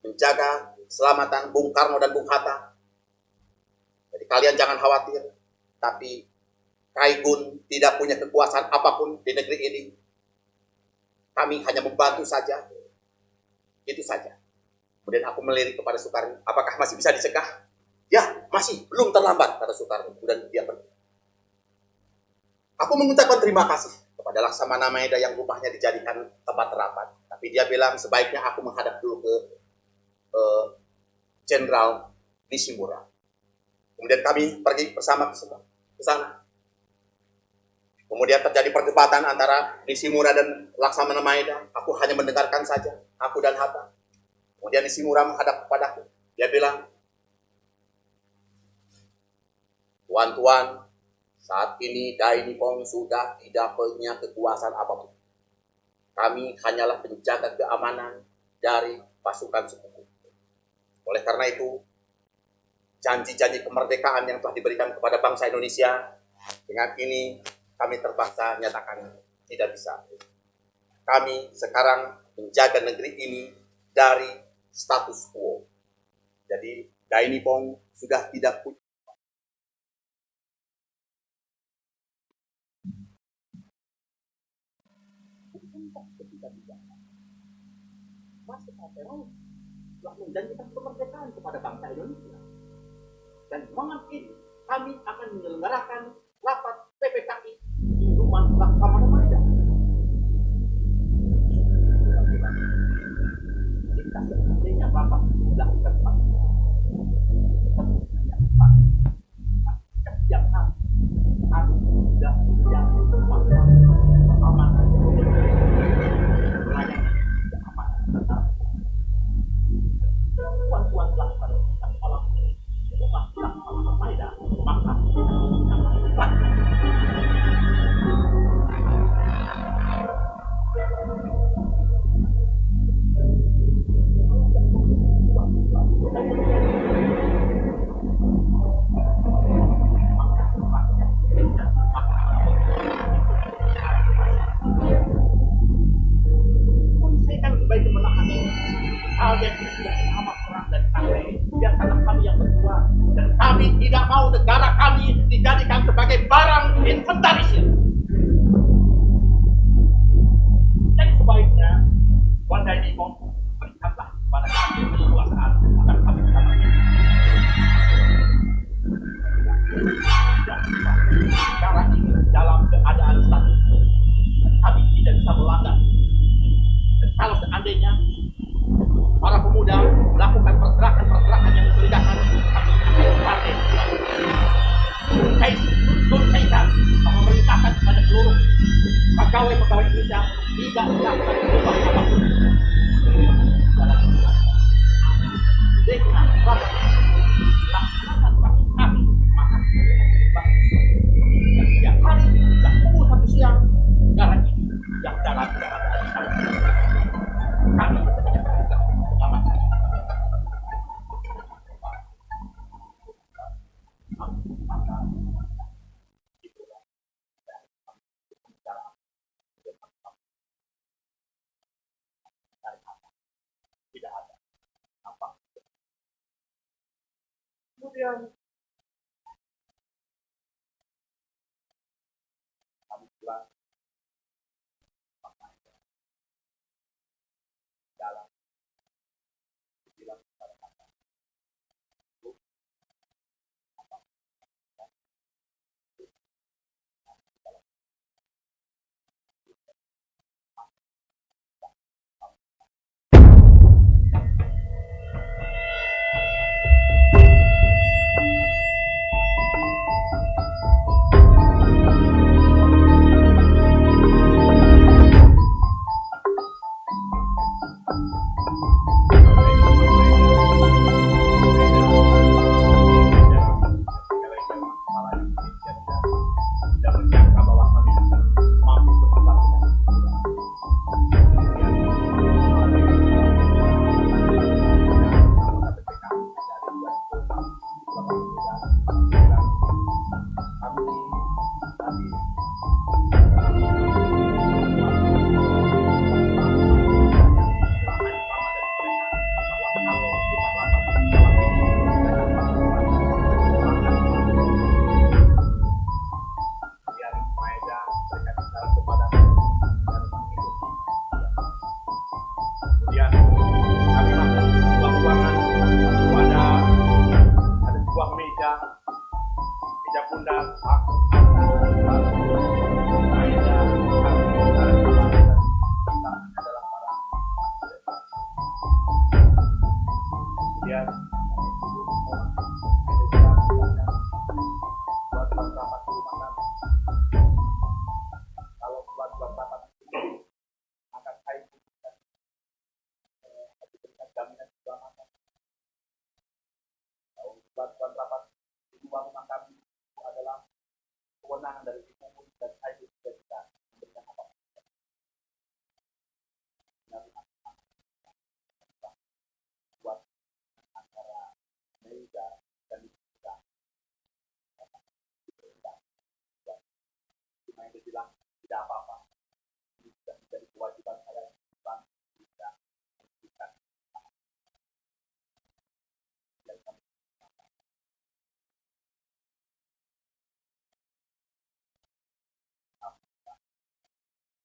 menjaga keselamatan Bung Karno dan Bung Hatta. Jadi kalian jangan khawatir. Tapi Kaigun tidak punya kekuasaan apapun di negeri ini. Kami hanya membantu saja. Itu saja. Kemudian aku melirik kepada Soekarno. Apakah masih bisa dicegah? Ya, masih. Belum terlambat, kata Soekarno. Kemudian dia pergi. Aku mengucapkan terima kasih kepada Laksamana Maeda yang rumahnya dijadikan tempat rapat. Tapi dia bilang sebaiknya aku menghadap dulu ke Jenderal Nishimura. Kemudian kami pergi bersama ke sana. Kemudian terjadi perdebatan antara Nishimura dan Laksamana Maeda. Aku hanya mendengarkan saja, aku dan Hatta. Kemudian Nishimura menghadap kepadaku. Dia bilang, tuan-tuan, saat ini Dai Nippon sudah tidak punya kekuasaan apapun. Kami hanyalah penjaga keamanan dari pasukan sekutu. Oleh karena itu, janji-janji kemerdekaan yang telah diberikan kepada bangsa Indonesia, dengan ini kami terpaksa nyatakan tidak bisa. Kami sekarang menjaga negeri ini dari status quo. Jadi, Dai Nippon sudah tidak punya Mas Peron telah menjanjikan kemerdekaan kepada bangsa Indonesia. Dan malam ini kami akan menyelenggarakan rapat PPKI di rumah Laksamana Maeda. Jika seandainya Bapak dilakukan Pak, setiap hari kami sudah yang keamanan, melayani keamanan antara tuan-tuan lakukan yang malam rumah Laksamana Maeda, maka menyelesaikan sebagai kemenangan kalian sudah sama perang dan kami biarkanlah kami yang berjuang dan kami tidak mau negara kami dijadikan sebagai barang inventarisir. Jadi sebaiknya Wan Dai Nippon berikanlah kepada kami kekuasaan agar kami bisa sekarang ini dalam keadaan status kami tidak bisa melanggar. Dan kalau seandainya para pemuda melakukan pergerakan-pergerakan yang mencurigakan, kami akan partai Tun Kaitan memerintahkan kepada seluruh pegawai-pegawai Indonesia tidak melakukan perubahan apapun dalam dengan rapat laksanakan bagi kami maka setiap hari dan pukul 1 siang negara ini yang dalam keadaan kami pengamat tidak ada apa. Kemudian kami pulang dalam bilang kepada kami tidak menyangka bahwa kami akan mampu berdebat dengan bantuan rapat di rumah kami itu adalah kewenangan dari Ibu dan saya tidak bisa memberikan apa-apa. Dia bilang, tidak apa-apa. Ini sudah menjadi kewajiban saya. Tidak kita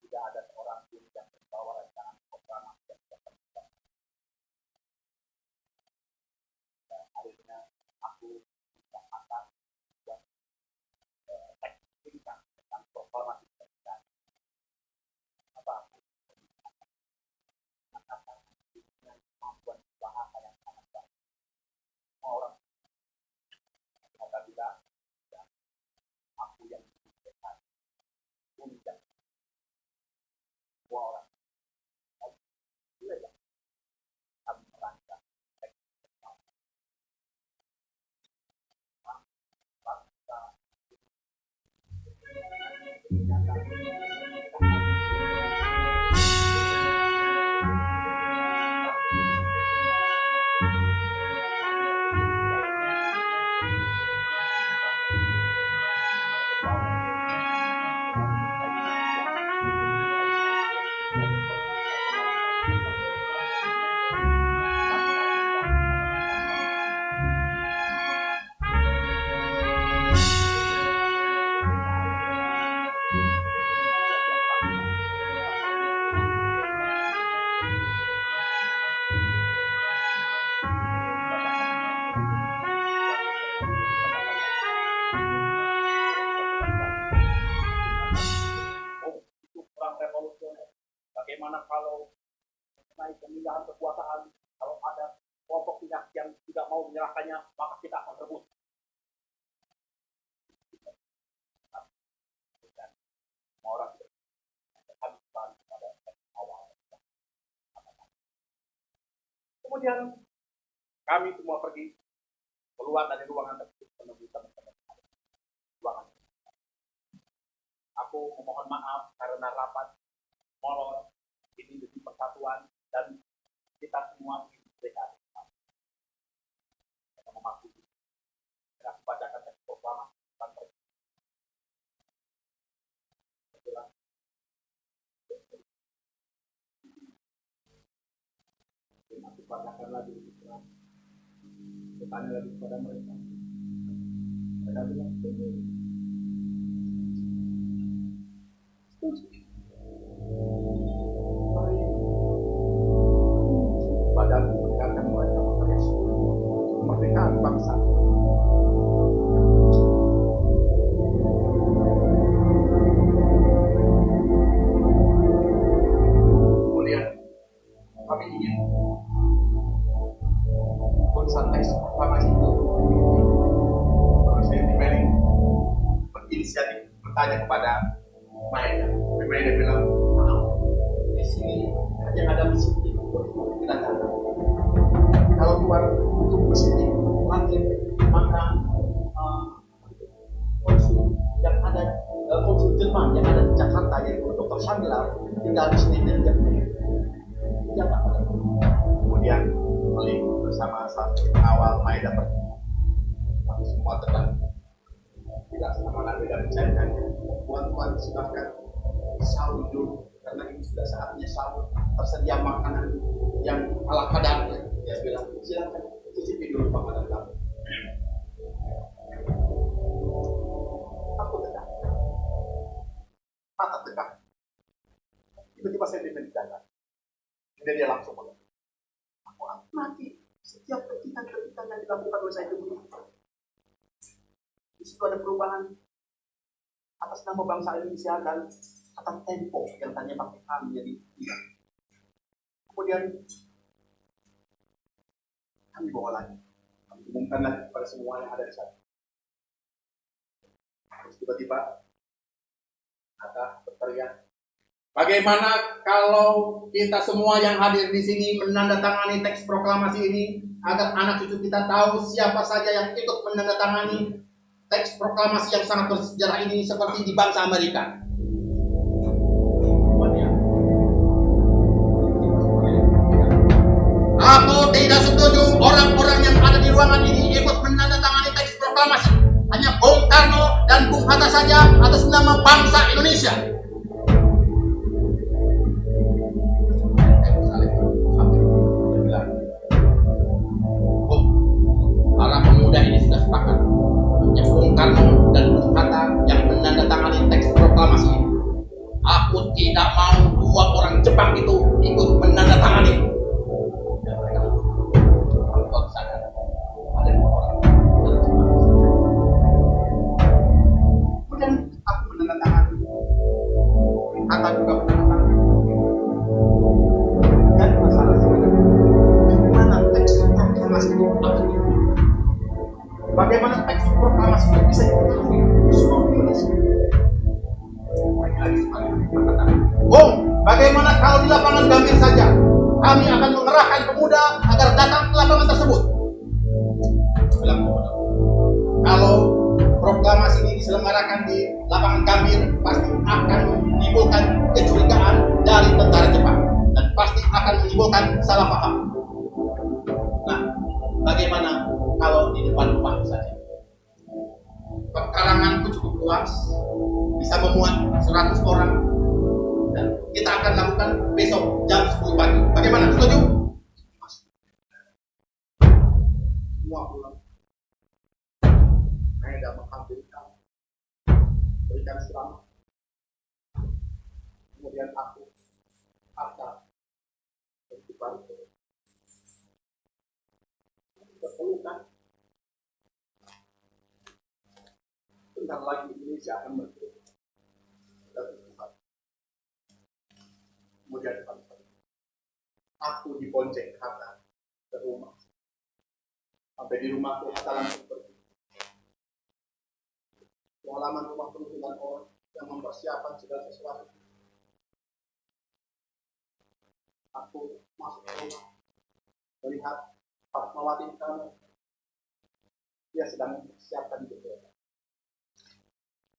tidak ada seorang pun yang membawa rancangan proklamasi yang tidak terbuka. Dan akhirnya aku bisa makan buat teks singkat tentang proklamasi kemerdekaan. Apa aku mengatakan dengan kemampuan bahasa yang sangat baik. Semua orang kata bilang, ya, aku yang diberikan untuk semua orang. Boleh kami merancang teks bangsa itu perang revolusioner. Bagaimana kalau mengenai pemindahan kekuasaan, kalau ada kelompok pihak yang tidak mau menyerahkannya, maka kita akan rebut. Semua orang habis pada awal. Kemudian kami semua pergi keluar dari ruangan tersebut menuju teman-teman ruangan. Aku memohon maaf karena rapat molor ini demi persatuan dan kita semua ingin berdekatan. Kita mematuhi. Dan aku bacakan teks proklamasi tanpa aku bacakan lagi bertanya lagi kepada mereka. Mereka bilang, badanku mendengarkan mereka berteriak kemerdekaan bangsa. Kemudian kami ingin tulisan teks proklamasi itu. Terus saya kembali berinisiatif bertanya kepada Maeda. Maeda bilang, maaf, di sini hanya ada mesin kedatangan. Kalau Tuhan untuk mesin langit, maka konsul yang ada, konsul Jerman yang ada di Jakarta, yaitu Dr. Sandler, tinggal di sini dan Jakarta. Kemudian Melik bersama satu pengawal Maeda pergi. Kami semua tenang. Tidak sama beda mencairkannya. Tuan-tuan silahkan sahur dulu, karena ini sudah saatnya sahur. Tersedia makanan yang ala kadarnya. Dia bilang, silahkan cicipi dulu makanan kamu. Aku tegak, mata tegak. Tiba-tiba saya dimenjarakan. Kemudian dia langsung mengatakan, aku akan mati setiap petikan-petikan yang dilakukan oleh saya itu. Di situ ada perubahan atas nama bangsa Indonesia dan kata tempo yang tanya pakai kami jadi tidak. Kemudian kami bawa lagi, kami umumkan lagi kepada semua yang ada di sana. Terus tiba-tiba ada berteriak, bagaimana kalau kita semua yang hadir di sini menandatangani teks proklamasi ini agar anak cucu kita tahu siapa saja yang ikut menandatangani teks proklamasi yang sangat bersejarah ini seperti di bangsa Amerika. Aku tidak setuju orang-orang yang ada di ruangan ini ikut menandatangani teks proklamasi. Hanya Bung Karno dan Bung kata saja atas nama bangsa Indonesia. Oh, para pemuda ini sudah sepakat. Bung Karno dan Bung Hatta yang menandatangani teks proklamasi ini. Aku tidak mau dua orang Jepang itu ikut menandatangani. Dan mereka kalau sadar ada dua orang dari Jepang. Kemudian aku menandatangani. Hatta juga menandatangani. Dan masalah sebenarnya bagaimana teks proklamasi itu akan dibuat? Bagaimana teks proklamasi itu bisa diketahui di seluruh Indonesia? Bung, bagaimana kalau di lapangan Gambir saja kami akan mengerahkan pemuda agar datang ke lapangan tersebut? Bilang pemuda, kalau proklamasi ini diselenggarakan di lapangan Gambir pasti akan menimbulkan kecurigaan dari tentara Jepang dan pasti akan menimbulkan salah paham. Nah, bagaimana kalau di depan rumah saja? Pekaranganku cukup luas, bisa memuat 100 orang, dan kita akan lakukan besok jam 10 pagi. Bagaimana? Setuju? Semua pulang. Saya menghampirikan, berikan selamat. Kemudian aku akan berpelukan. Bentar lagi Indonesia akan merdeka. Kemudian aku dibonceng Hatta ke rumah. Sampai di rumah tuh Hatta langsung pergi. Di halaman rumah penuh dengan orang yang mempersiapkan segala sesuatu. Aku masuk ke rumah, melihat Fatmawati kamu. Dia sedang mempersiapkan bendera.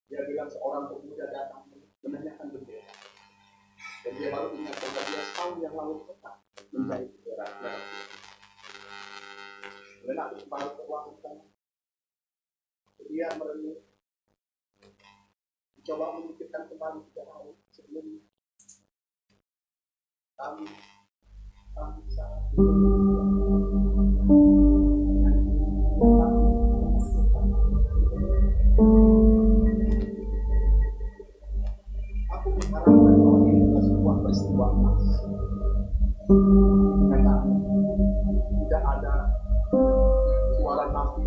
Dia bilang seorang pemuda datang menanyakan bendera. Dan dia baru ingat bahwa dia setahun yang lalu tetap mencari bendera. Dan aku kembali ke ruang utama. Dia merenung. Mencoba memikirkan kembali 3 tahun sebelumnya. Kami sangat aku mengharapkan bahwa ini adalah sebuah peristiwa emas. Karena tidak ada suara nabi,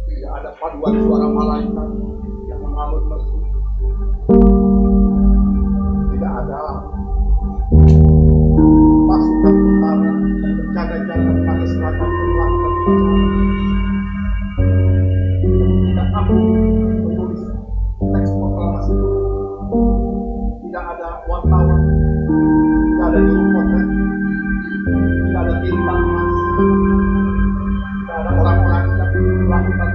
tidak ada paduan suara malaikat yang mengalun merdu, tidak ada pasukan tentara yang berjaga-jaga pakai seragam melakukan upacara. Tidak aku menulis teks proklamasi itu. Tidak ada wartawan, tidak ada juru potret, tidak ada tinta emas, tidak ada orang-orang yang melakukan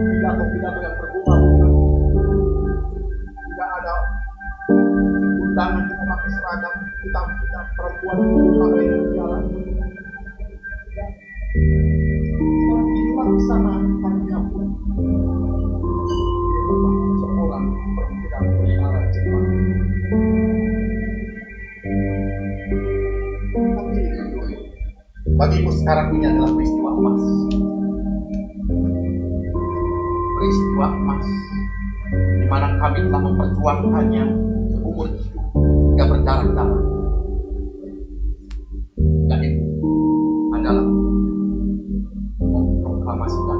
pidato-pidato yang berbunga-bunga, tidak ada undangan yang memakai seragam hitam-hitam, perempuan yang memakai mutiara. Inilah sana hanya pun seorang perwira bersinar Jepang. Tapi bagiku sekarang ini adalah peristiwa emas. Peristiwa emas di mana kami telah memperjuangkannya seumur hidup hingga berdarah-darah. Dan itu adalah memproklamasikan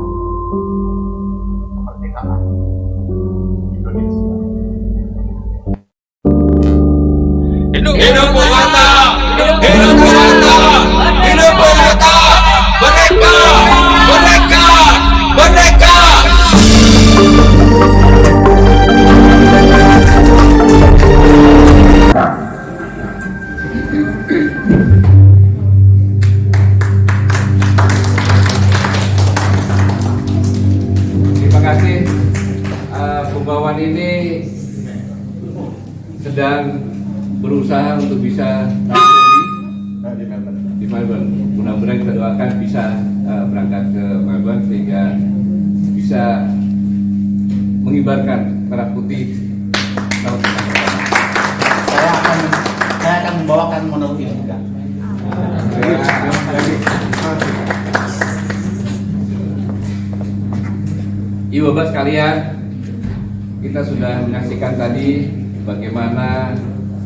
kemerdekaan Indonesia. Hidup Bung Hatta! Hidup Bung Hatta! Hidup Bung Hatta! Merdeka! Merdeka! Merdeka! Terima kasih. Pembawahan ini sedang berusaha untuk bisa tampil di Melbourne. Mudah-mudahan kita doakan bisa berangkat ke Melbourne sehingga bisa mengibarkan merah putih. Saya akan membawakan monolog ini juga. Ibu Bapak sekalian, kita sudah menyaksikan tadi bagaimana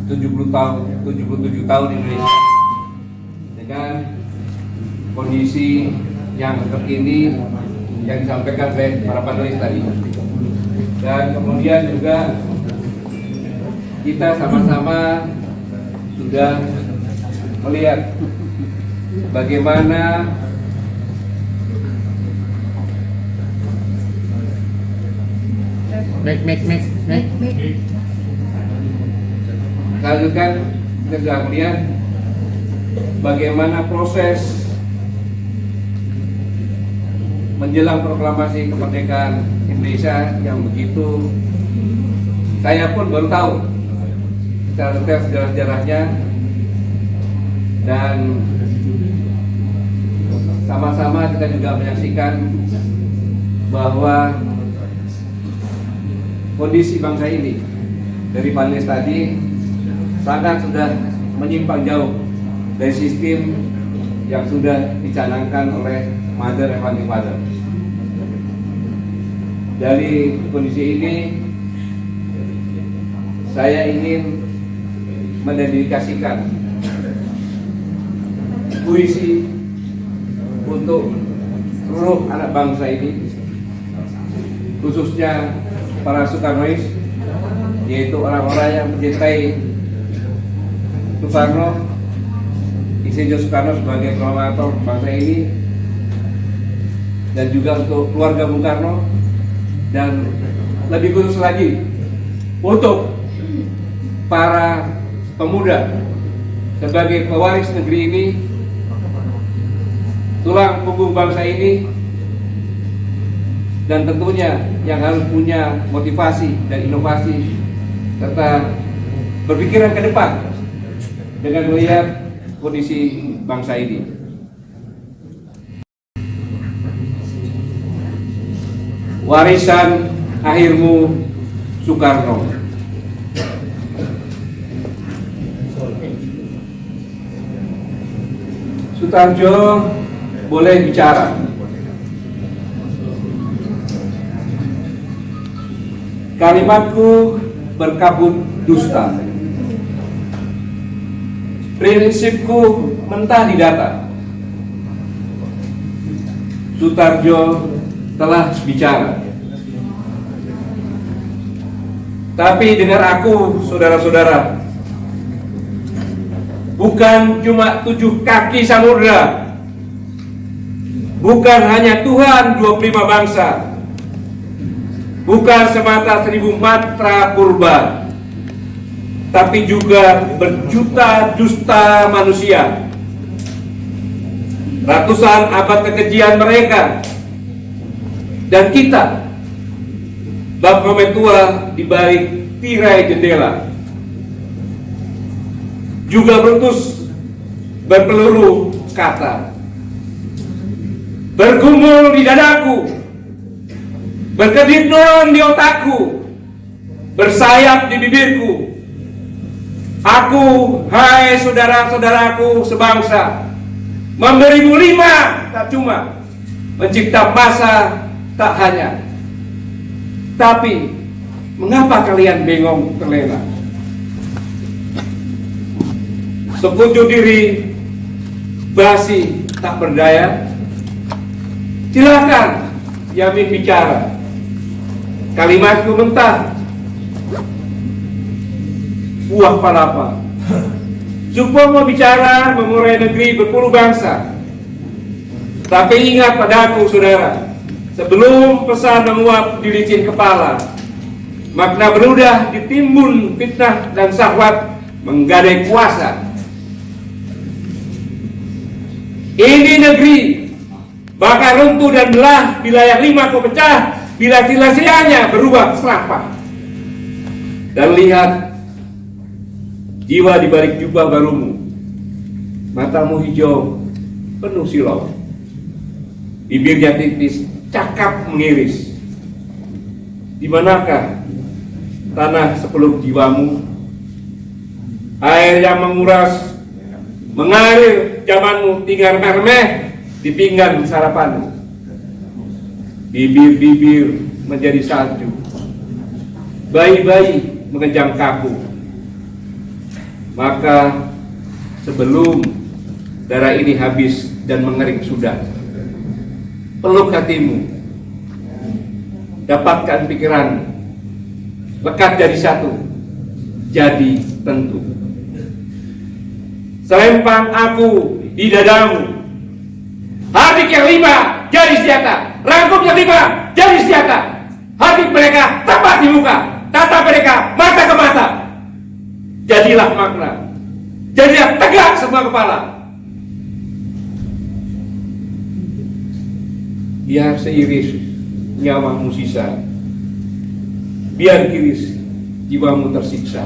77 tahun Indonesia dengan kondisi yang terkini yang disampaikan oleh para panelis tadi. Dan kemudian juga kita sama-sama sudah melihat bagaimana lanjutkan, kita sudah melihat bagaimana proses menjelang proklamasi kemerdekaan Indonesia yang begitu, saya pun baru tahu secara detail sejarah-sejarahnya, dan sama-sama kita juga menyaksikan bahwa kondisi bangsa ini dari panelis tadi sangat sudah menyimpang jauh dari sistem yang sudah dicanangkan oleh Mother and Founding Father. Dari kondisi ini, saya ingin mendedikasikan puisi untuk seluruh anak bangsa ini, khususnya para Soekarnois, yaitu orang-orang yang mencintai Soekarno, Insinyur Soekarno sebagai proklamator bangsa ini, dan juga untuk keluarga Bung Karno, dan lebih khusus lagi untuk para pemuda sebagai pewaris negeri ini, tulang punggung bangsa ini, dan tentunya yang harus punya motivasi dan inovasi serta berpikiran ke depan dengan melihat kondisi bangsa ini. Warisan akhirmu Soekarno. Sutarjo boleh bicara, kalimatku berkabut dusta, prinsipku mentah di data. Sutarjo telah bicara, tapi dengar aku, saudara-saudara, bukan cuma 7 kaki samudra, bukan hanya Tuhan 25 bangsa, bukan semata 1000 matra purba, tapi juga berjuta dusta manusia, ratusan abad kekejian mereka, dan kita bab tua di balik tirai jendela, juga meletus berpeluru kata, bergumul di dadaku, berkedip non di otakku, bersayap di bibirku. Aku, hai saudara-saudaraku sebangsa, memberimu 5 tak cuma mencipta masa tak hanya, tapi mengapa kalian bengong terlena? Sekutu diri basi tak berdaya. Silakan Yamin bicara, kalimatku mentah buah palapa. Supaya mau bicara mengurai negeri berpuluh bangsa, tapi ingat padaku saudara, sebelum pesan menguap di licin kepala, makna berudah ditimbun fitnah dan syahwat menggadai kuasa. Ini negeri bakal runtuh dan belah bila yang 5 kau pecah, bila silasianya berubah serapah. Dan lihat jiwa di balik jubah barumu, matamu hijau penuh silau, bibirnya tipis cakap mengiris. Di manakah tanah sepeluk jiwamu? Air yang menguras, mengalir zamanmu tinggal mermeh di pinggan sarapanmu. Bibir-bibir menjadi salju, bayi-bayi mengejang kaku. Maka sebelum darah ini habis dan mengering sudah, peluk hatimu, dapatkan pikiranmu, lekat jadi satu, jadi tentu. Selempang aku di dadamu, hardik yang 5 jadi senjata, rangkum yang 5 jadi senjata. Hardik mereka tepat di muka, tatap mereka mata ke mata. Jadilah makna, jadilah tegak semua kepala. Biar seiris nyawamu sisa, biar kiris jiwamu tersiksa.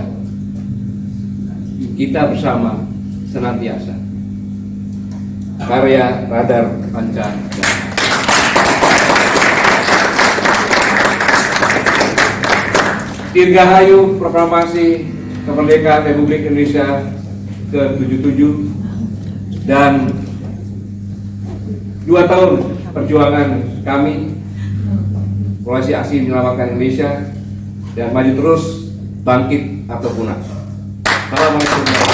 Kita bersama senantiasa. Karya Radar Panca. Dirgahayu Proklamasi Kemerdekaan Republik Indonesia ke-77 dan 2 tahun perjuangan kami Koalisi Aksi Menyelamatkan Indonesia dan maju terus, bangkit atau punah. Assalamualaikum.